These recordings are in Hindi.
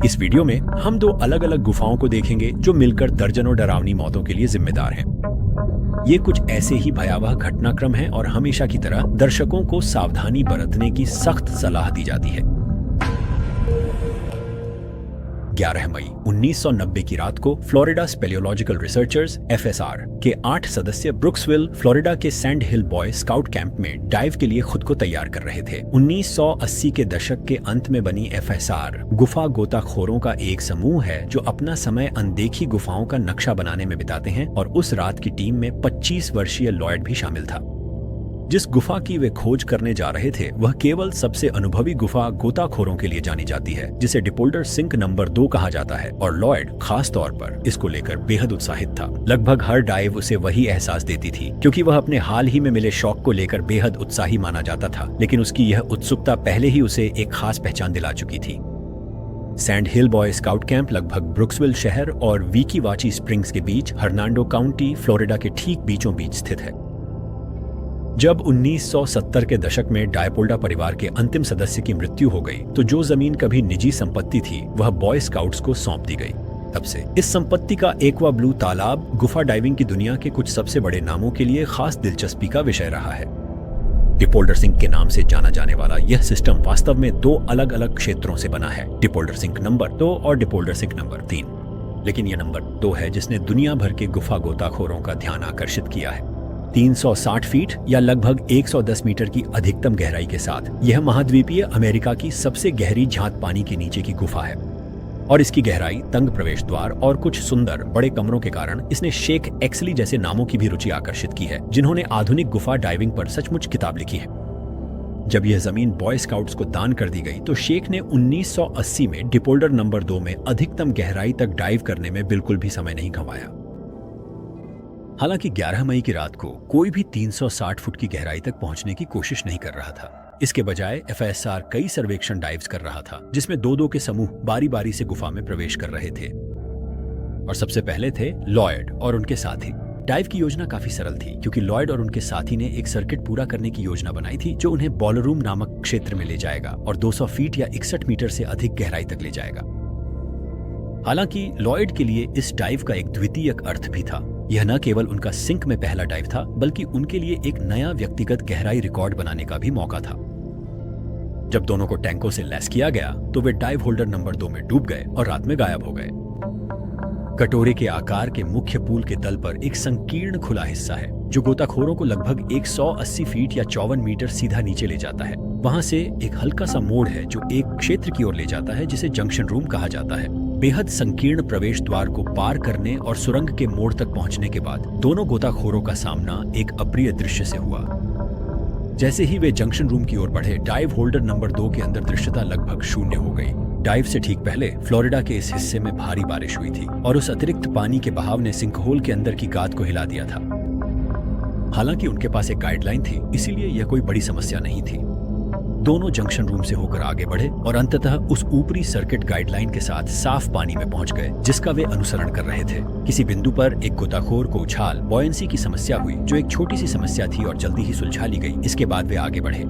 इस वीडियो में हम दो अलग अलग गुफाओं को देखेंगे जो मिलकर दर्जनों डरावनी मौतों के लिए जिम्मेदार हैं। ये कुछ ऐसे ही भयावह घटनाक्रम हैं और हमेशा की तरह दर्शकों को सावधानी बरतने की सख्त सलाह दी जाती है। 11 मई 1990 की रात को फ्लोरिडा स्पेलियोलॉजिकल रिसर्चर्स (FSR) के 8 सदस्य ब्रुक्सविल, फ्लोरिडा के सैंड हिल बॉय स्काउट कैंप में डाइव के लिए खुद को तैयार कर रहे थे। 1980 के दशक के अंत में बनी FSR गुफा गोताखोरों का एक समूह है जो अपना समय अनदेखी गुफाओं का नक्शा बनाने में बिताते हैं, और उस रात की टीम में 25 वर्षीय लॉयड भी शामिल था। जिस गुफा की वे खोज करने जा रहे थे वह केवल सबसे अनुभवी गुफा गोताखोरों के लिए जानी जाती है, जिसे डिपोल्डर सिंक नंबर 2 कहा जाता है, और लॉयड खास तौर पर इसको लेकर बेहद उत्साहित था। लगभग हर डाइव उसे वही एहसास देती थी, क्योंकि वह अपने हाल ही में मिले शौक को लेकर बेहद उत्साही माना जाता था, लेकिन उसकी यह उत्सुकता पहले ही उसे एक खास पहचान दिला चुकी थी। सैंड हिल बॉय स्काउट कैंप लगभग ब्रुक्सविल शहर और वीकीवाची स्प्रिंग्स के बीच हर्नांडो काउंटी, फ्लोरिडा के ठीक बीचों बीच स्थित है। जब 1970 के दशक में डायपोल्डा परिवार के अंतिम सदस्य की मृत्यु हो गई, तो जो जमीन कभी निजी संपत्ति थी वह बॉय स्काउट्स को सौंप दी गई। तब से इस संपत्ति का एक्वा ब्लू तालाब गुफा डाइविंग की दुनिया के कुछ सबसे बड़े नामों के लिए खास दिलचस्पी का विषय रहा है। डिपोल्डर सिंक के नाम से जाना जाने वाला यह सिस्टम वास्तव में 2 अलग अलग क्षेत्रों से बना है, डिपोल्डर सिंक नंबर 2 और डिपोल्डर सिंक नंबर 3। लेकिन यह नंबर 2 है जिसने दुनिया भर के गुफा गोताखोरों का ध्यान आकर्षित किया है। 360 फीट या लगभग 110 मीटर की अधिकतम गहराई के साथ यह महाद्वीपीय अमेरिका की सबसे गहरी झांत पानी के नीचे की गुफा है, और इसकी गहराई, तंग प्रवेश द्वार और कुछ सुंदर बड़े कमरों के कारण इसने शेख एक्सली जैसे नामों की भी रुचि आकर्षित की है, जिन्होंने आधुनिक गुफा डाइविंग पर सचमुच किताब लिखी है। जब यह जमीन बॉय स्काउट्स को दान कर दी गई तो शेख ने 1980 में डिपोल्डर नंबर 2 में अधिकतम गहराई तक डाइव करने में बिल्कुल भी समय नहीं गंवाया। हालांकि 11 मई की रात को कोई भी 360 फुट की गहराई तक पहुंचने की कोशिश नहीं कर रहा था। इसके बजाय FSR कई सर्वेक्षण डाइव्स कर रहा था, जिसमें 2-2 के समूह बारी बारी से गुफा में प्रवेश कर रहे थे। और सबसे पहले थे लॉयड और उनके साथी। डाइव की योजना काफी सरल थी, क्योंकि लॉयड और उनके साथी ने एक सर्किट पूरा करने की योजना बनाई थी जो उन्हें बॉलरूम नामक क्षेत्र में ले जाएगा और 200 फीट या 61 मीटर से अधिक गहराई तक ले जाएगा। हालांकि लॉयड के लिए इस डाइव का एक द्वितीयक अर्थ भी था। यह न केवल उनका सिंक में पहला डाइव था, बल्कि उनके लिए एक नया व्यक्तिगत गहराई रिकॉर्ड बनाने का भी मौका था। जब दोनों को टैंकों से लैस किया गया तो वे डाइव होल्डर नंबर 2 में डूब गए और रात में गायब हो गए। कटोरे के आकार के मुख्य पूल के तल पर एक संकीर्ण खुला हिस्सा है जो गोताखोरों को लगभग 180 फीट या 54 मीटर सीधा नीचे ले जाता है। वहां से एक हल्का सा मोड़ है जो एक क्षेत्र की ओर ले जाता है जिसे जंक्शन रूम कहा जाता है। बेहद संकीर्ण प्रवेश द्वार को पार करने और सुरंग के मोड़ तक पहुंचने के बाद दोनों गोताखोरों का सामना एक अप्रिय दृश्य से हुआ। जैसे ही वे जंक्शन रूम की ओर बढ़े, डाइव होल्डर नंबर 2 के अंदर दृश्यता लगभग शून्य हो गई। डाइव से ठीक पहले फ्लोरिडा के इस हिस्से में भारी बारिश हुई थी और उस अतिरिक्त पानी के बहाव ने सिंकहोल के अंदर की गाद को हिला दिया था। हालांकि उनके पास एक गाइडलाइन थी, इसीलिए यह कोई बड़ी समस्या नहीं थी। दोनों जंक्शन रूम से होकर आगे बढ़े और अंततः उस ऊपरी सर्किट गाइडलाइन के साथ साफ पानी में पहुंच गए जिसका वे अनुसरण कर रहे थे। किसी बिंदु पर एक गोताखोर को उछाल बॉयंसी की समस्या हुई, जो एक छोटी सी समस्या थी और जल्दी ही सुलझा ली गई। इसके बाद वे आगे बढ़े।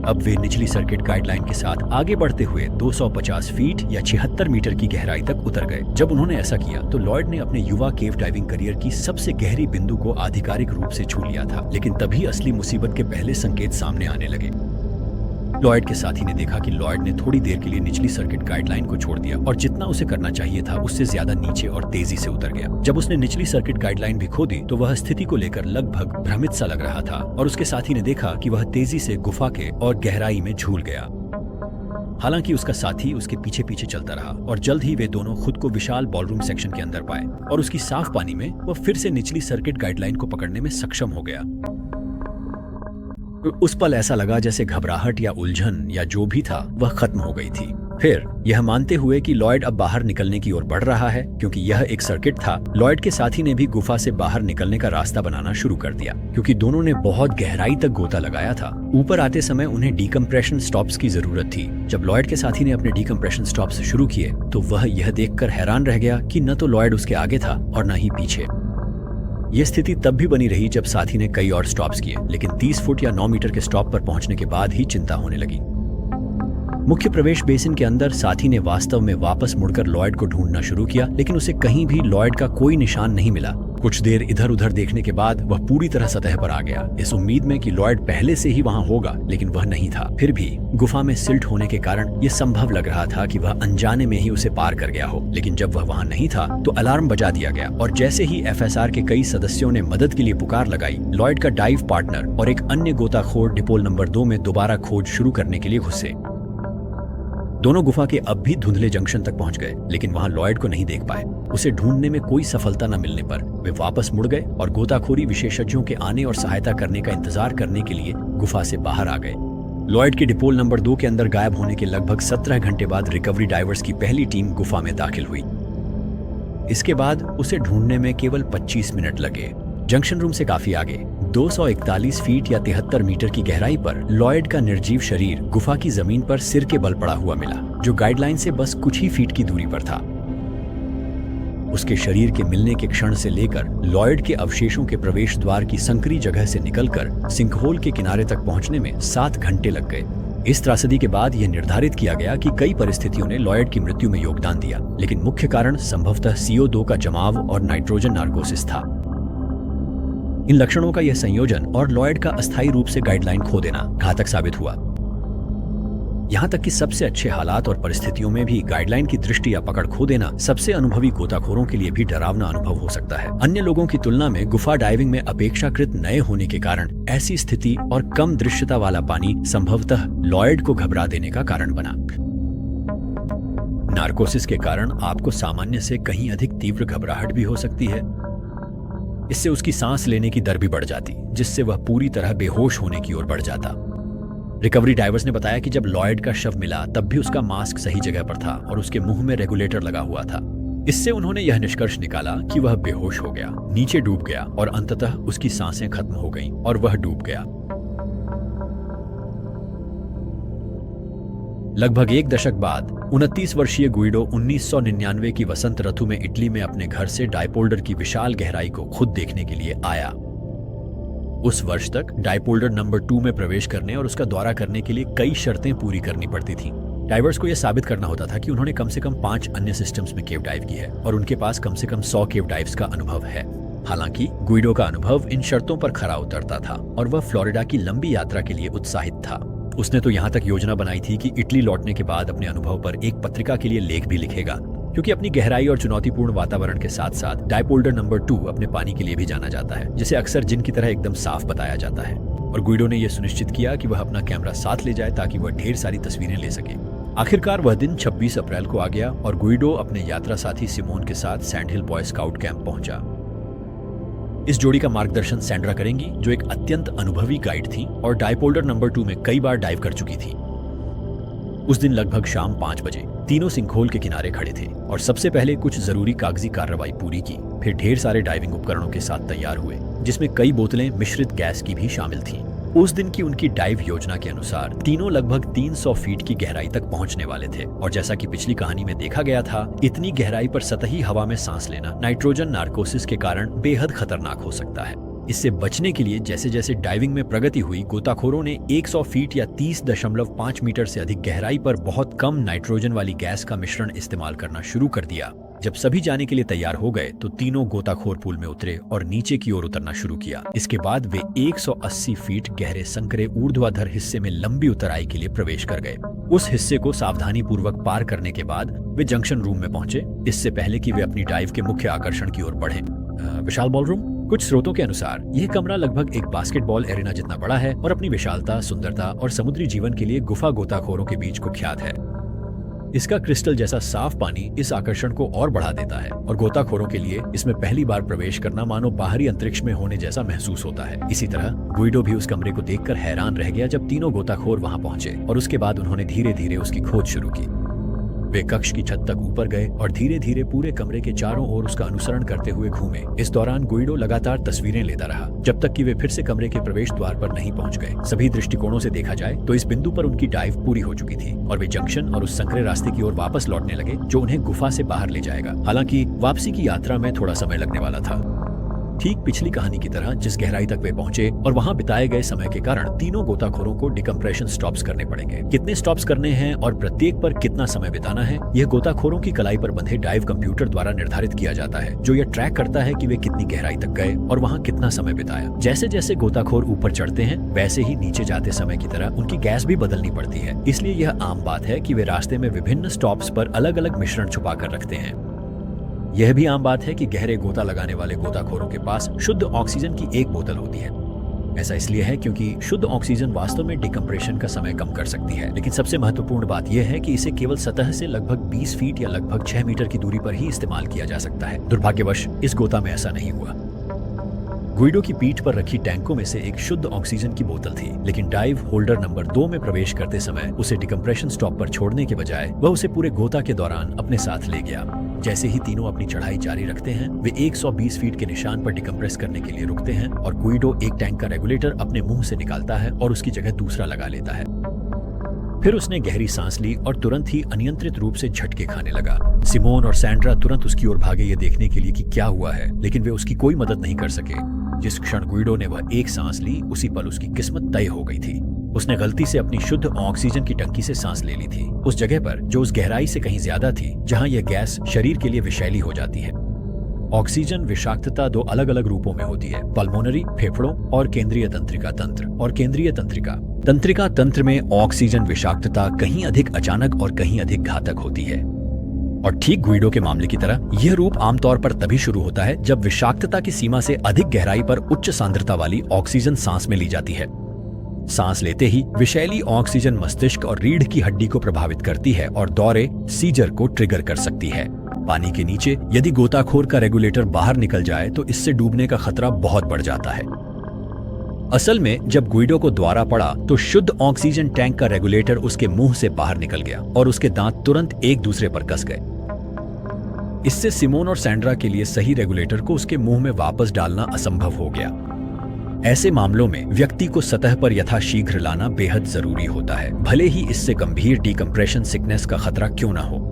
अब वे निचली सर्किट गाइडलाइन के साथ आगे बढ़ते हुए 250 फीट या 76 मीटर की गहराई तक उतर गए। जब उन्होंने ऐसा किया तो लॉयड ने अपने युवा केव डाइविंग करियर की सबसे गहरी बिंदु को आधिकारिक रूप से छू लिया था, लेकिन तभी असली मुसीबत के पहले संकेत सामने आने लगे। लॉयड के साथी ने देखा कि लॉयड ने थोड़ी देर के लिए निचली सर्किट गाइडलाइन को छोड़ दिया और जितना उसे करना चाहिए था उससे ज्यादा नीचे और तेजी से उतर गया। जब उसने निचली सर्किट गाइडलाइन भी खो दी तो वह स्थिति को लेकर लगभग भ्रमित सा लग रहा था, और उसके साथी ने देखा कि वह तेजी से गुफा के और गहराई में झूल गया। हालांकि उसका साथी उसके पीछे पीछे चलता रहा और जल्द ही वे दोनों खुद को विशाल बॉलरूम सेक्शन के अंदर पाए और उसकी साफ पानी में वह फिर से निचली सर्किट गाइडलाइन को पकड़ने में सक्षम हो गया। उस पल ऐसा लगा जैसे घबराहट या उलझन या जो भी था वह खत्म हो गई थी। फिर यह मानते हुए कि लॉयड अब बाहर निकलने की ओर बढ़ रहा है, क्योंकि यह एक सर्किट था, लॉयड के साथी ने भी गुफा से बाहर निकलने का रास्ता बनाना शुरू कर दिया। क्योंकि दोनों ने बहुत गहराई तक गोता लगाया था, ऊपर आते समय उन्हें डीकम्प्रेशन स्टॉप्स की जरूरत थी। जब लॉयड के साथी ने अपने डीकम्प्रेशन स्टॉप्स शुरू किए तो वह यह देखकर हैरान रह गया कि न तो लॉयड उसके आगे था और न ही पीछे। यह स्थिति तब भी बनी रही जब साथी ने कई और स्टॉप्स किए, लेकिन 30 फुट या 9 मीटर के स्टॉप पर पहुंचने के बाद ही चिंता होने लगी। मुख्य प्रवेश बेसिन के अंदर साथी ने वास्तव में वापस मुड़कर लॉयड को ढूंढना शुरू किया, लेकिन उसे कहीं भी लॉयड का कोई निशान नहीं मिला। कुछ देर इधर उधर देखने के बाद वह पूरी तरह सतह पर आ गया, इस उम्मीद में कि लॉयड पहले से ही वहां होगा, लेकिन वह नहीं था। फिर भी गुफा में सिल्ट होने के कारण यह संभव लग रहा था कि वह अनजाने में ही उसे पार कर गया हो। लेकिन जब वह वहां नहीं था तो अलार्म बजा दिया गया और जैसे ही एफएसआर के कई सदस्यों ने मदद के लिए पुकार लगाई, लॉयड का डाइव पार्टनर और एक अन्य गोताखोर डिपोल नंबर 2 में दोबारा खोज शुरू करने के लिए घुसे। दोनों गुफा के अब भी धुंधले जंक्शन तक पहुंच गए, लेकिन वहां लॉयड को नहीं देख पाए। उसे ढूंढने में कोई सफलता न मिलने पर वे वापस मुड़ गए और गोताखोरी विशेषज्ञों के आने और सहायता करने का इंतजार करने के लिए गुफा से बाहर आ गए। लॉयड के डिपोल नंबर 2 के अंदर गायब होने के लगभग 17 घंटे बाद रिकवरी डाइवर्स की पहली टीम गुफा में दाखिल हुई। इसके बाद उसे ढूंढने में केवल 25 मिनट लगे। जंक्शन रूम से काफी आगे 241 फीट या 73 मीटर की गहराई पर लॉयड का निर्जीव शरीर गुफा की जमीन पर सिर के बल पड़ा हुआ मिला, जो गाइडलाइन से बस कुछ ही फीट की दूरी पर था। उसके शरीर के मिलने के क्षण से लेकर लॉयड के अवशेषों के प्रवेश द्वार की संकरी जगह से निकलकर सिंकहोल के किनारे तक पहुंचने में 7 घंटे लग गए। इस त्रासदी के बाद यह निर्धारित किया गया कि कई परिस्थितियों ने लॉयड की मृत्यु में योगदान दिया, लेकिन मुख्य कारण संभवतः CO2 का जमाव और नाइट्रोजन नार्कोसिस था। इन लक्षणों का यह संयोजन और लॉयड का अस्थायी रूप से गाइडलाइन खो देना घातक साबित हुआ। यहां तक कि सबसे अच्छे हालात और परिस्थितियों में भी गाइडलाइन की दृष्टि या पकड़ खो देना सबसे अनुभवी गोताखोरों के लिए भी डरावना अनुभव हो सकता है। अन्य लोगों की तुलना में गुफा डाइविंग में अपेक्षाकृत नए होने के कारण ऐसी स्थिति और कम दृश्यता वाला पानी संभवतः लॉयड को घबरा देने का कारण बना। नार्कोसिस के कारण आपको सामान्य से कहीं अधिक तीव्र घबराहट भी हो सकती है। इससे उसकी सांस लेने की दर भी बढ़ जाती, जिससे वह पूरी तरह बेहोश होने की ओर बढ़ जाता। रिकवरी डाइवर्स ने बताया कि जब लॉयड का शव मिला तब भी उसका मास्क सही जगह पर था और उसके मुंह में रेगुलेटर लगा हुआ था। इससे उन्होंने यह निष्कर्ष निकाला कि वह बेहोश हो गया, नीचे डूब गया और अंततः उसकी सांसें खत्म हो गईं और वह डूब गया। लगभग 1 दशक बाद 29 वर्षीय गुइडो 1999 की वसंत ऋतु में इटली में अपने घर से डायपोल्डर की विशाल गहराई को खुद देखने के लिए आया। उस वर्ष तक डायपोल्डर नंबर 2 में प्रवेश करने और उसका दौरा करने के लिए कई शर्तें पूरी करनी पड़ती थीं। डाइवर्स को यह साबित करना होता था कि उन्होंने कम से कम 5 अन्य सिस्टम्स में केव डाइव की है और उनके पास कम से कम 100 केव डाइव्स का अनुभव है। हालांकि गुइडो का अनुभव इन शर्तों पर खरा उतरता था और वह फ्लोरिडा की लंबी यात्रा के लिए उत्साहित था। उसने तो यहाँ तक योजना बनाई थी कि इटली लौटने के बाद अपने अनुभव पर एक पत्रिका के लिए लेख भी लिखेगा, क्योंकि अपनी गहराई और चुनौतीपूर्ण वातावरण के साथ साथ डायपोल्डर नंबर 2 अपने पानी के लिए भी जाना जाता है, जिसे अक्सर जिन की तरह एकदम साफ बताया जाता है। और गुइडो ने यह सुनिश्चित किया कि वह अपना कैमरा साथ ले जाए ताकि वह ढेर सारी तस्वीरें ले सके। आखिरकार वह दिन 26 अप्रैल को आ गया और गुइडो अपने यात्रा साथी सिमोन के साथ सैंड हिल बॉय स्काउट कैंप पहुंचा। इस जोड़ी का मार्गदर्शन सैंड्रा करेंगी, जो एक अत्यंत अनुभवी गाइड थी और डायपोल्डर नंबर 2 में कई बार डाइव कर चुकी थी। उस दिन लगभग शाम 5 बजे तीनों सिंकहोल के किनारे खड़े थे और सबसे पहले कुछ जरूरी कागजी कार्रवाई पूरी की, फिर ढेर सारे डाइविंग उपकरणों के साथ तैयार हुए, जिसमें कई बोतलें मिश्रित गैस की भी शामिल थीं। उस दिन की उनकी डाइव योजना के अनुसार तीनों लगभग 300 फीट की गहराई तक पहुंचने वाले थे और जैसा कि पिछली कहानी में देखा गया था, इतनी गहराई पर सतही हवा में सांस लेना नाइट्रोजन नार्कोसिस के कारण बेहद खतरनाक हो सकता है। इससे बचने के लिए जैसे जैसे डाइविंग में प्रगति हुई, गोताखोरों ने 100 फीट या 30.5 मीटर से अधिक गहराई पर बहुत कम नाइट्रोजन वाली गैस का मिश्रण इस्तेमाल करना शुरू कर दिया। जब सभी जाने के लिए तैयार हो गए तो तीनों गोताखोर पूल में उतरे और नीचे की ओर उतरना शुरू किया। इसके बाद वे 180 फीट गहरे संकरे ऊर्ध्वाधर हिस्से में लंबी उतराई के लिए प्रवेश कर गए। उस हिस्से को सावधानी पूर्वक पार करने के बाद वे जंक्शन रूम में पहुंचे, इससे पहले कि वे अपनी डाइव के मुख्य आकर्षण की ओर बढ़े, विशाल बॉलरूम। कुछ स्रोतों के अनुसार यह कमरा लगभग एक बास्केटबॉल एरिना जितना बड़ा है और अपनी विशालता, सुंदरता और समुद्री जीवन के लिए गुफा गोताखोरों के बीच कुख्यात है। इसका क्रिस्टल जैसा साफ पानी इस आकर्षण को और बढ़ा देता है और गोताखोरों के लिए इसमें पहली बार प्रवेश करना मानो बाहरी अंतरिक्ष में होने जैसा महसूस होता है। इसी तरह गुइडो भी उस कमरे को देखकर हैरान रह गया जब तीनों गोताखोर वहां पहुंचे और उसके बाद उन्होंने धीरे धीरे उसकी खोज शुरू की। वे कक्ष की छत तक ऊपर गए और धीरे धीरे पूरे कमरे के चारों ओर उसका अनुसरण करते हुए घूमे। इस दौरान गुइडो लगातार तस्वीरें लेता रहा जब तक कि वे फिर से कमरे के प्रवेश द्वार पर नहीं पहुंच गए। सभी दृष्टिकोणों से देखा जाए तो इस बिंदु पर उनकी डाइव पूरी हो चुकी थी और वे जंक्शन और उस संकरे रास्ते की ओर वापस लौटने लगे जो उन्हें गुफा से बाहर ले जाएगा। हालांकि वापसी की यात्रा में थोड़ा समय लगने वाला था। ठीक पिछली कहानी की तरह जिस गहराई तक वे पहुंचे और वहां बिताए गए समय के कारण तीनों गोताखोरों को डिकम्प्रेशन स्टॉप्स करने पड़ेंगे। कितने स्टॉप्स करने हैं और प्रत्येक पर कितना समय बिताना है, यह गोताखोरों की कलाई पर बंधे डाइव कंप्यूटर द्वारा निर्धारित किया जाता है, जो यह ट्रैक करता है कि वे कितनी गहराई तक गए और वहां कितना समय बिताया। जैसे जैसे गोताखोर ऊपर चढ़ते हैं, वैसे ही नीचे जाते समय की तरह उनकी गैस भी बदलनी पड़ती है। इसलिए यह आम बात है कि वे रास्ते में विभिन्न स्टॉप्स पर अलग अलग मिश्रण छुपा कर रखते हैं। यह भी आम बात है कि गहरे गोता लगाने वाले गोताखोरों के पास शुद्ध ऑक्सीजन की एक बोतल होती है। ऐसा इसलिए है क्योंकि शुद्ध ऑक्सीजन वास्तव में डिकम्प्रेशन का समय कम कर सकती है, लेकिन सबसे महत्वपूर्ण बात यह है कि इसे केवल सतह से लगभग 20 फीट या लगभग 6 मीटर की दूरी पर ही इस्तेमाल किया जा सकता है। दुर्भाग्यवश इस गोता में ऐसा नहीं हुआ। गुइडो की पीठ पर रखी टैंकों में से एक शुद्ध ऑक्सीजन की बोतल थी, लेकिन डाइव होल्डर नंबर 2 में प्रवेश करते समय उसे डिकम्प्रेशन स्टॉप पर छोड़ने के बजाय वह उसे पूरे गोता के दौरान अपने साथ ले गया। जैसे ही तीनों अपनी चढ़ाई जारी रखते हैं, वे 120 फीट के निशान पर डिकम्प्रेस करने के लिए रुकते हैं और गुइडो एक टैंक का रेगुलेटर अपने मुंह से निकालता है और उसकी जगह दूसरा लगा लेता है। फिर उसने गहरी सांस ली और तुरंत ही अनियंत्रित रूप से झटके खाने लगा। सिमोन और सैंड्रा तुरंत उसकी ओर भागे ये देखने के लिए कि क्या हुआ है, लेकिन वे उसकी कोई मदद नहीं कर सके। जिस क्षण गुइडो ने वह एक सांस ली, उसी पल उसकी किस्मत तय हो गई थी। उसने गलती से अपनी शुद्ध ऑक्सीजन की टंकी से सांस ले ली थी, उस जगह पर जो उस गहराई से कहीं ज्यादा थी जहां यह गैस शरीर के लिए विषैली हो जाती है। ऑक्सीजन विषाक्तता 2 अलग अलग रूपों में होती है, पल्मोनरी फेफड़ों और केंद्रीय तंत्रिका तंत्र और केंद्रीय तंत्रिका तंत्र में ऑक्सीजन विषाक्तता कहीं अधिक अचानक और कहीं अधिक घातक होती है। और ठीक गुइडो के मामले की तरह यह रूप आमतौर पर तभी शुरू होता है जब विषाक्तता की सीमा से अधिक गहराई पर उच्च सांद्रता वाली ऑक्सीजन सांस में ली जाती है। सांस लेते ही विषैली ऑक्सीजन मस्तिष्क और रीढ़ की हड्डी को प्रभावित करती है और दौरे सीजर को ट्रिगर कर सकती है। पानी के नीचे यदि गोताखोर का रेगुलेटर बाहर निकल जाए तो इससे डूबने का खतरा बहुत बढ़ जाता है। असल में जब गुइडो को द्वारा पड़ा तो शुद्ध ऑक्सीजन टैंक का रेगुलेटर उसके मुंह से बाहर निकल गया और उसके दांत तुरंत एक दूसरे पर कस गए। इससे सिमोन और सैंड्रा के लिए सही रेगुलेटर को उसके मुंह में वापस डालना असंभव हो गया। ऐसे मामलों में व्यक्ति को सतह पर यथाशीघ्र लाना बेहद जरूरी होता है, भले ही इससे गंभीर डिकम्प्रेशन सिकनेस का खतरा क्यों न हो।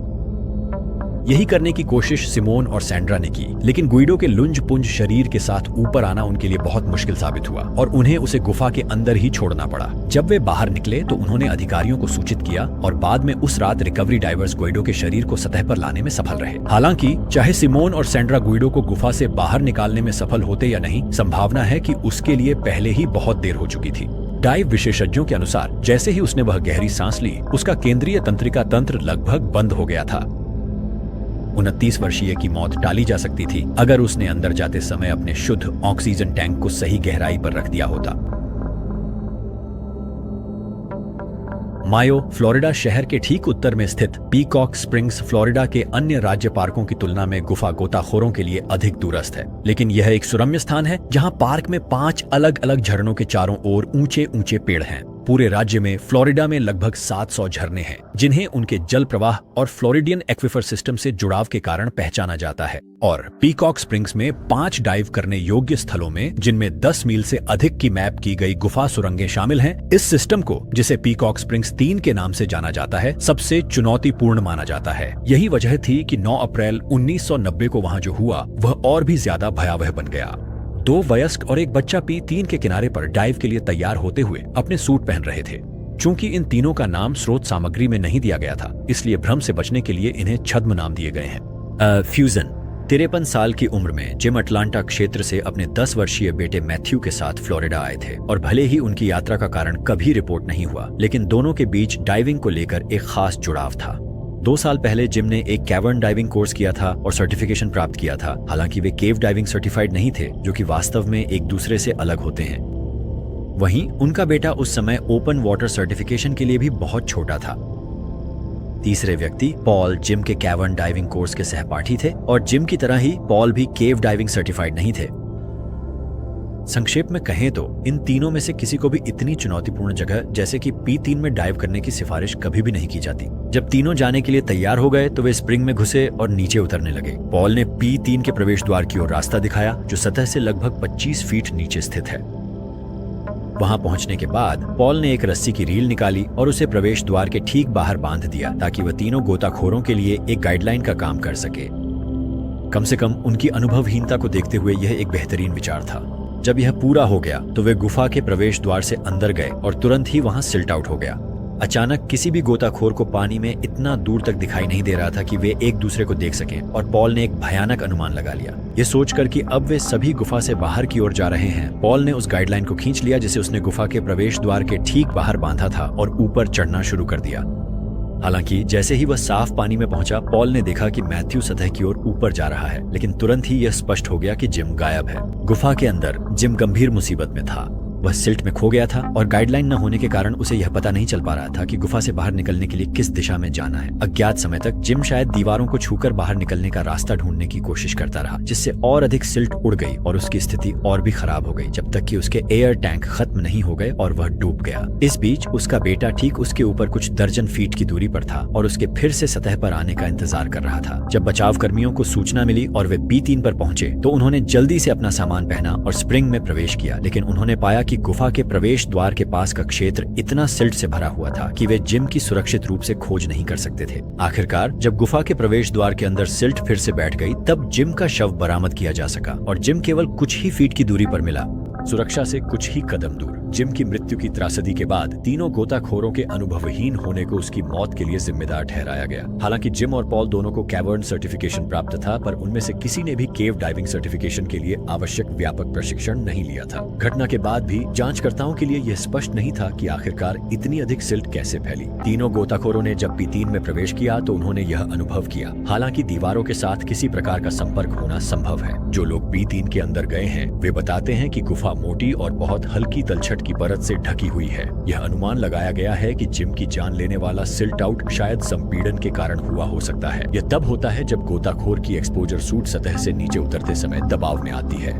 यही करने की कोशिश सिमोन और सैंड्रा ने की, लेकिन गुइडो के लुंज पुंज शरीर के साथ ऊपर आना उनके लिए बहुत मुश्किल साबित हुआ और उन्हें उसे गुफा के अंदर ही छोड़ना पड़ा। जब वे बाहर निकले तो उन्होंने अधिकारियों को सूचित किया और बाद में उस रात रिकवरी डाइवर्स गुइडो के शरीर को सतह पर लाने में सफल रहे। हालांकि चाहे सिमोन और सैंड्रा गुइडो को गुफा से बाहर निकालने में सफल होते या नहीं, संभावना है कि उसके लिए पहले ही बहुत देर हो चुकी थी। डाइव विशेषज्ञों के अनुसार जैसे ही उसने वह गहरी सांस ली, उसका केंद्रीय तंत्रिका तंत्र लगभग बंद हो गया था। 29 वर्षीय की मौत टाली जा सकती थी अगर उसने अंदर जाते समय अपने शुद्ध ऑक्सीजन टैंक को सही गहराई पर रख दिया होता। मायो, फ्लोरिडा शहर के ठीक उत्तर में स्थित पीकॉक स्प्रिंग्स फ्लोरिडा के अन्य राज्य पार्कों की तुलना में गुफा गोताखोरों के लिए अधिक दूरस्थ है, लेकिन यह एक सुरम्य स्थान है जहां पार्क में 5 अलग अलग झरनों के चारों ओर ऊंचे ऊंचे पेड़ हैं। पूरे राज्य में फ्लोरिडा में लगभग 700 झरने हैं, जिन्हें उनके जल प्रवाह और फ्लोरिडियन एक्विफर सिस्टम से जुड़ाव के कारण पहचाना जाता है। और पीकॉक स्प्रिंग्स में 5 डाइव करने योग्य स्थलों में, जिनमें 10 मील से अधिक की मैप की गई गुफा सुरंगें शामिल हैं, इस सिस्टम को, जिसे पीकॉक स्प्रिंग्स 3 के नाम से जाना जाता है, सबसे चुनौतीपूर्ण माना जाता है। यही वजह थी कि 9 अप्रैल 1990 को वहां जो हुआ वह और भी ज्यादा भयावह बन गया। 2 वयस्क और एक बच्चा P3 के किनारे पर डाइव के लिए तैयार होते हुए अपने सूट पहन रहे थे। चूंकि इन तीनों का नाम स्रोत सामग्री में नहीं दिया गया था, इसलिए भ्रम से बचने के लिए इन्हें छद्म नाम दिए गए हैं। फ्यूजन 53 साल की उम्र में जिम अटलांटा क्षेत्र से अपने 10 वर्षीय बेटे मैथ्यू के साथ फ्लोरिडा आए थे और भले ही उनकी यात्रा का कारण कभी रिपोर्ट नहीं हुआ, लेकिन दोनों के बीच डाइविंग को लेकर एक खास जुड़ाव था। 2 साल पहले जिम ने एक कैवर्न डाइविंग कोर्स किया था और सर्टिफिकेशन प्राप्त किया था। हालांकि वे केव डाइविंग सर्टिफाइड नहीं थे, जो कि वास्तव में एक दूसरे से अलग होते हैं। वहीं उनका बेटा उस समय ओपन वाटर सर्टिफिकेशन के लिए भी बहुत छोटा था। तीसरे व्यक्ति पॉल जिम के कैवर्न डाइविंग कोर्स के सहपाठी थे और जिम की तरह ही पॉल भी केव डाइविंग सर्टिफाइड नहीं थे। संक्षेप में कहें तो इन तीनों में से किसी को भी इतनी चुनौतीपूर्ण जगह जैसे कि P3 में डाइव करने की सिफारिश कभी भी नहीं की जाती। जब तीनों जाने के लिए तैयार हो गए तो वे स्प्रिंग में घुसे और नीचे उतरने लगे। पॉल ने P3 के प्रवेश द्वार की ओर रास्ता दिखाया, जो सतह से लगभग 25 फीट नीचे स्थित है। वहां पहुंचने के बाद पॉल ने एक रस्सी की रील निकाली और उसे प्रवेश द्वार के ठीक बाहर बांध दिया, ताकि वह तीनों गोताखोरों के लिए एक गाइडलाइन का काम कर सके। कम से कम उनकी अनुभवहीनता को देखते हुए यह एक बेहतरीन विचार था। जब यह पूरा हो गया तो वे गुफा के प्रवेश द्वार से अंदर गए और तुरंत ही वहां सिल्ट आउट हो गया। अचानक किसी भी गोताखोर को पानी में इतना दूर तक दिखाई नहीं दे रहा था कि वे एक दूसरे को देख सकें, और पॉल ने एक भयानक अनुमान लगा लिया। ये सोचकर कि अब वे सभी गुफा से बाहर की ओर जा रहे हैं, पॉल ने उस गाइडलाइन को खींच लिया जिसे उसने गुफा के प्रवेश द्वार के ठीक बाहर बांधा था और ऊपर चढ़ना शुरू कर दिया। हालांकि जैसे ही वह साफ पानी में पहुंचा, पॉल ने देखा कि मैथ्यू सतह की ओर ऊपर जा रहा है, लेकिन तुरंत ही यह स्पष्ट हो गया कि जिम गायब है। गुफा के अंदर जिम गंभीर मुसीबत में था। वह सिल्ट में खो गया था और गाइडलाइन न होने के कारण उसे यह पता नहीं चल पा रहा था कि गुफा से बाहर निकलने के लिए किस दिशा में जाना है। अज्ञात समय तक जिम शायद दीवारों को छूकर बाहर निकलने का रास्ता ढूंढने की कोशिश करता रहा, जिससे और अधिक सिल्ट उड़ गई और उसकी स्थिति और भी खराब हो गई, जब तक कि उसके एयर टैंक खत्म नहीं हो गए और वह डूब गया। इस बीच उसका बेटा ठीक उसके ऊपर कुछ दर्जन फीट की दूरी पर था और उसके फिर से सतह पर आने का इंतजार कर रहा था। जब बचाव कर्मियों को सूचना मिली और वे B3 पर पहुंचे तो उन्होंने जल्दी से अपना सामान पहना और स्प्रिंग में प्रवेश किया, लेकिन उन्होंने पाया कि गुफा के प्रवेश द्वार के पास का क्षेत्र इतना सिल्ट से भरा हुआ था कि वे जिम की सुरक्षित रूप से खोज नहीं कर सकते थे। आखिरकार जब गुफा के प्रवेश द्वार के अंदर सिल्ट फिर से बैठ गई, तब जिम का शव बरामद किया जा सका और जिम केवल कुछ ही फीट की दूरी पर मिला, सुरक्षा से कुछ ही कदम दूर। जिम की मृत्यु की त्रासदी के बाद तीनों गोताखोरों के अनुभवहीन होने को उसकी मौत के लिए जिम्मेदार ठहराया गया। हालांकि जिम और पॉल दोनों को कैवर्न सर्टिफिकेशन प्राप्त था, पर उनमें से किसी ने भी केव डाइविंग सर्टिफिकेशन के लिए आवश्यक व्यापक प्रशिक्षण नहीं लिया था। घटना के बाद भी जांचकर्ताओं के लिए यह स्पष्ट नहीं था कि आखिरकार इतनी अधिक सिल्ट कैसे फैली। तीनों गोताखोरों ने जब B3 में प्रवेश किया तो उन्होंने यह अनुभव किया। हालांकि दीवारों के साथ किसी प्रकार का संपर्क होना संभव है। जो लोग B3 के अंदर गए हैं वे बताते हैं कि गुफा मोटी और बहुत हल्की तलछट की परत से ढकी हुई है। यह अनुमान लगाया गया है कि जिम की जान लेने वाला सिल्ट आउट शायद संपीड़न के कारण हुआ हो सकता है। यह तब होता है जब गोताखोर की एक्सपोजर सूट सतह से नीचे उतरते समय दबाव में आती है।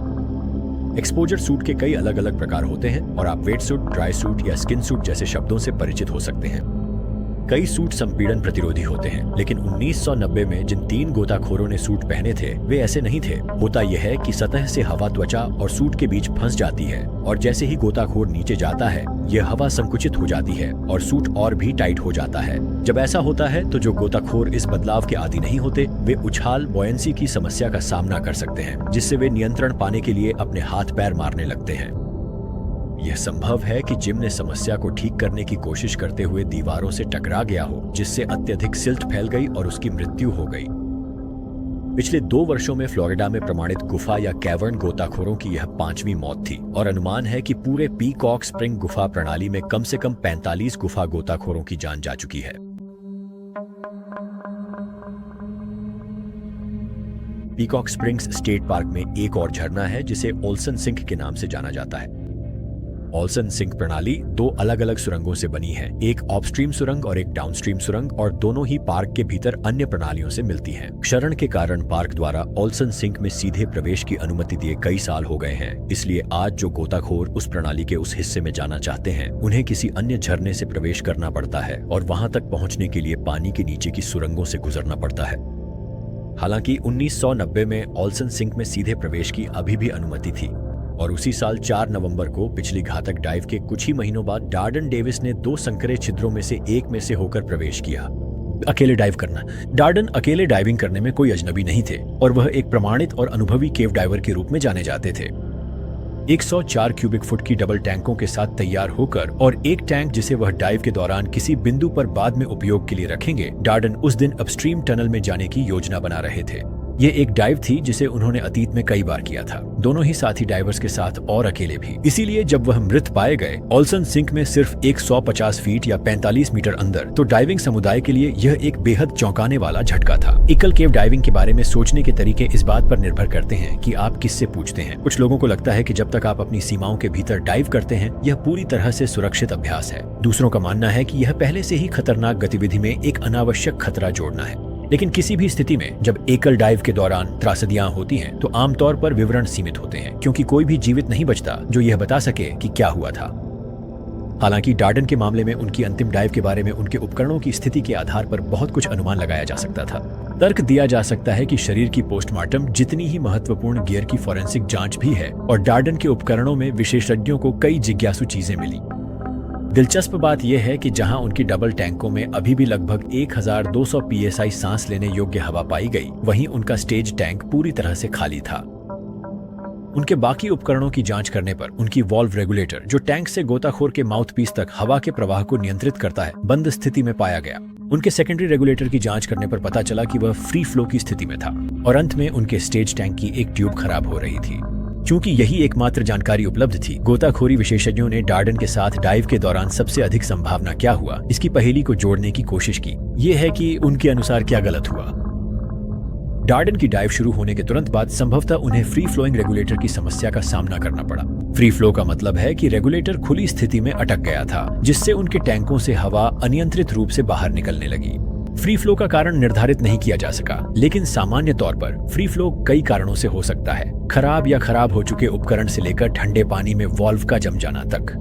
एक्सपोजर सूट के कई अलग अलग प्रकार होते हैं और आप वेट सूट, ड्राई सूट या स्किन सूट जैसे शब्दों से परिचित हो सकते हैं। कई सूट संपीड़न प्रतिरोधी होते हैं, लेकिन 1990 में जिन 3 गोताखोरों ने सूट पहने थे वे ऐसे नहीं थे। होता यह है कि सतह से हवा त्वचा और सूट के बीच फंस जाती है और जैसे ही गोताखोर नीचे जाता है यह हवा संकुचित हो जाती है और सूट और भी टाइट हो जाता है। जब ऐसा होता है तो जो गोताखोर इस बदलाव के आदी नहीं होते वे उछाल बॉयंसी की समस्या का सामना कर सकते हैं, जिससे वे नियंत्रण पाने के लिए अपने हाथ पैर मारने लगते हैं। यह संभव है कि जिम ने समस्या को ठीक करने की कोशिश करते हुए दीवारों से टकरा गया हो, जिससे अत्यधिक सिल्ट फैल गई और उसकी मृत्यु हो गई। पिछले 2 वर्षों में फ्लोरिडा में प्रमाणित गुफा या कैवर्न गोताखोरों की यह 5वीं मौत थी और अनुमान है कि पूरे पीकॉक स्प्रिंग गुफा प्रणाली में कम से कम 45 गुफा गोताखोरों की जान जा चुकी है। पीकॉक स्प्रिंग्स स्टेट पार्क में एक और झरना है जिसे ओल्सन सिंक के नाम से जाना जाता है। ओल्सन सिंक प्रणाली 2 अलग अलग सुरंगों से बनी है, एक अपस्ट्रीम सुरंग और एक डाउनस्ट्रीम सुरंग, और दोनों ही पार्क के भीतर अन्य प्रणालियों से मिलती हैं। क्षरण के कारण पार्क द्वारा ओल्सन सिंक में सीधे प्रवेश की अनुमति दिए कई साल हो गए हैं, इसलिए आज जो गोताखोर उस प्रणाली के उस हिस्से में जाना चाहते हैं उन्हें किसी अन्य झरने से प्रवेश करना पड़ता है और वहां तक पहुंचने के लिए पानी के नीचे की सुरंगों से गुजरना पड़ता है। हालांकि 1990 में ओल्सन सिंक में सीधे प्रवेश की अभी भी अनुमति थी और उसी साल 4 नवंबर को पिछली घातक डाइव के कुछ ही महीनों बाद डार्डन डेविस ने 2 संकरे छिद्रों में से एक में से होकर प्रवेश किया। अकेले डाइव करना। डार्डन अकेले डाइविंग करने में कोई अजनबी नहीं थे और वह एक प्रमाणित और अनुभवी केव डाइवर के रूप में जाने जाते थे। 104 क्यूबिक फुट की डबल टैंकों के साथ तैयार होकर और एक टैंक जिसे वह डाइव के दौरान किसी बिंदु पर बाद में उपयोग के लिए रखेंगे, डार्डन उस दिन अपस्ट्रीम टनल में जाने की योजना बना रहे थे। ये एक डाइव थी जिसे उन्होंने अतीत में कई बार किया था, दोनों ही साथी डाइवर्स के साथ और अकेले भी। इसीलिए जब वह मृत पाए गए ओल्सन सिंक में सिर्फ 150 फीट या 45 मीटर अंदर, तो डाइविंग समुदाय के लिए यह एक बेहद चौंकाने वाला झटका था। एकल केव डाइविंग के बारे में सोचने के तरीके इस बात पर निर्भर करते हैं कि आप किससे पूछते हैं। कुछ लोगों को लगता है कि जब तक आप अपनी सीमाओं के भीतर डाइव करते हैं यह पूरी तरह से सुरक्षित अभ्यास है। दूसरों का मानना है कि यह पहले से ही खतरनाक गतिविधि में एक अनावश्यक खतरा जोड़ना है। लेकिन किसी भी स्थिति में जब एकल डाइव के दौरान त्रासदियां होती हैं तो आमतौर पर विवरण सीमित होते हैं, क्योंकि कोई भी जीवित नहीं बचता जो यह बता सके कि क्या हुआ था। हालांकि डार्डन के मामले में उनकी अंतिम डाइव के बारे में उनके उपकरणों की स्थिति के आधार पर बहुत कुछ अनुमान लगाया जा सकता था। तर्क दिया जा सकता है कि शरीर की पोस्टमार्टम जितनी ही महत्वपूर्ण गियर की फॉरेंसिक जांच भी है और डार्डन के उपकरणों में विशेषज्ञों को कई जिज्ञासु चीजें मिली। दिलचस्प बात यह है कि जहां उनकी डबल टैंकों में अभी भी लगभग 1200 psi सांस लेने योग्य हवा पाई गई, वहीं उनका स्टेज टैंक पूरी तरह से खाली था। उनके बाकी उपकरणों की जांच करने पर उनकी वॉल्व रेगुलेटर, जो टैंक से गोताखोर के माउथपीस तक हवा के प्रवाह को नियंत्रित करता है, बंद स्थिति में पाया गया। उनके सेकेंडरी रेगुलेटर की जांच करने पर पता चला कि वह फ्री फ्लो की स्थिति में था और अंत में उनके स्टेज टैंक की एक ट्यूब खराब हो रही थी। चूंकि यही एकमात्र जानकारी उपलब्ध थी, गोताखोरी विशेषज्ञों ने डार्डन के साथ डाइव के दौरान सबसे अधिक संभावना क्या हुआ, इसकी पहेली को जोड़ने की कोशिश की। ये है कि उनके अनुसार क्या गलत हुआ। डार्डन की डाइव शुरू होने के तुरंत बाद संभवतः उन्हें फ्री फ्लोइंग रेगुलेटर की समस्या का सामना करना पड़ा। फ्री फ्लो का मतलब है कि रेगुलेटर खुली स्थिति में अटक गया था, जिससे उनके टैंकों से हवा अनियंत्रित रूप से बाहर निकलने लगी। फ्री फ्लो का कारण निर्धारित नहीं किया जा सका, लेकिन सामान्य तौर पर फ्री फ्लो कई कारणों से हो सकता है। खराब या खराब हो चुके उपकरण से लेकर ठंडे पानी में वॉल्व का जम जाना तक।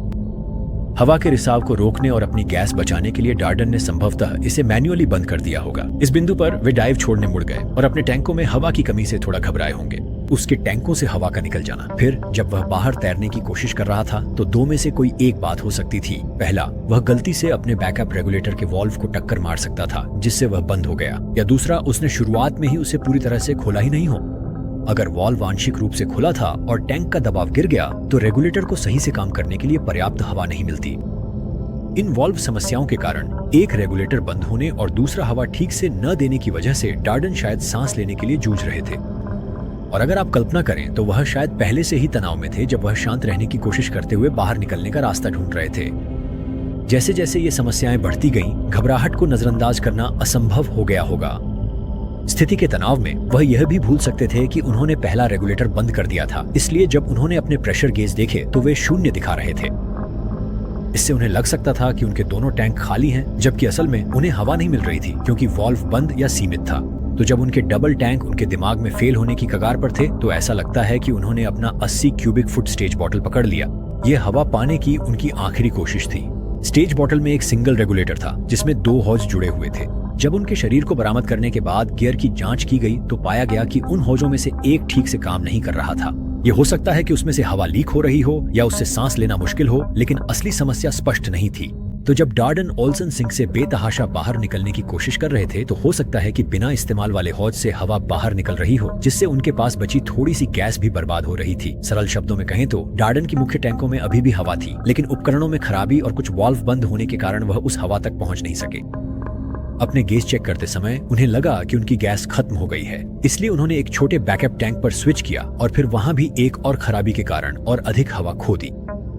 हवा के रिसाव को रोकने और अपनी गैस बचाने के लिए डार्डन ने संभवतः इसे मैन्युअली बंद कर दिया होगा। इस बिंदु पर वे डाइव छोड़ने मुड़ गए और अपने टैंकों में हवा की कमी से थोड़ा घबराए होंगे। उसके टैंकों से हवा का निकल जाना। फिर जब वह बाहर तैरने की कोशिश कर रहा था तो दो में से कोई एक बात हो सकती थी। पहला, वह गलती से अपने बैकअप रेगुलेटर के वॉल्व को टक्कर मार सकता था, जिससे वह बंद हो गया, या दूसरा, उसने शुरुआत में ही उसे पूरी तरह से खोला ही नहीं हो। अगर वॉल्व आंशिक रूप से खुला था और टैंक का दबाव गिर गया तो रेगुलेटर को सही से काम करने के लिए पर्याप्त हवा नहीं मिलती। इन वॉल्व समस्याओं के कारण एक रेगुलेटर बंद होने और दूसरा हवा ठीक से न देने की वजह से डार्डन शायद सांस लेने के लिए जूझ रहे थे। और अगर आप कल्पना करें तो वह शायद पहले से ही तनाव में थे जब वह शांत रहने की कोशिश करते हुए बाहर निकलने का रास्ता ढूंढ रहे थे। जैसे जैसे ये समस्याएं बढ़ती गईं, घबराहट को नजरअंदाज करना असंभव हो गया होगा। स्थिति के तनाव में वह यह भी भूल सकते थे कि उन्होंने पहला रेगुलेटर बंद कर दिया था, इसलिए जब उन्होंने अपने प्रेशर गेज देखे तो वे 0 दिखा रहे थे। इससे उन्हें लग सकता था कि उनके दोनों टैंक खाली हैं, जबकि असल में उन्हें हवा नहीं मिल रही थी क्योंकि वॉल्व बंद या सीमित था। तो जब उनके डबल टैंक उनके दिमाग में फेल होने की कगार पर थे तो ऐसा लगता है कि उन्होंने अपना 80 क्यूबिक फुट स्टेज बॉटल पकड़ लिया। यह हवा पाने की उनकी आखिरी कोशिश थी। स्टेज बॉटल में एक सिंगल रेगुलेटर था जिसमें 2 हौज जुड़े हुए थे। जब उनके शरीर को बरामद करने के बाद गियर की जांच की गई तो पाया गया कि उन हौजों में से एक ठीक से काम नहीं कर रहा था। यह हो सकता है कि उसमें से हवा लीक हो रही हो या उससे सांस लेना मुश्किल हो, लेकिन असली समस्या स्पष्ट नहीं थी। तो जब डार्डन ओल्सन सिंक से बेतहाशा बाहर निकलने की कोशिश कर रहे थे तो हो सकता है कि बिना इस्तेमाल वाले हौज से हवा बाहर निकल रही हो, जिससे उनके पास बची थोड़ी सी गैस भी बर्बाद हो रही थी। सरल शब्दों में कहें तो डार्डन की मुख्य टैंकों में अभी भी हवा थी, लेकिन उपकरणों में खराबी और कुछ वाल्व बंद होने के कारण वह उस हवा तक पहुंच नहीं सके। अपने गेज चेक करते समय उन्हें लगा कि उनकी गैस खत्म हो गई है, इसलिए उन्होंने एक छोटे बैकअप टैंक पर स्विच किया और फिर वहां भी एक और खराबी के कारण और अधिक हवा खो दी।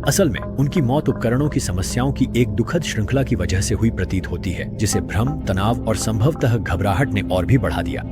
असल में उनकी मौत उपकरणों की समस्याओं की एक दुखद श्रृंखला की वजह से हुई प्रतीत होती है, जिसे भ्रम, तनाव और संभवतः घबराहट ने और भी बढ़ा दिया।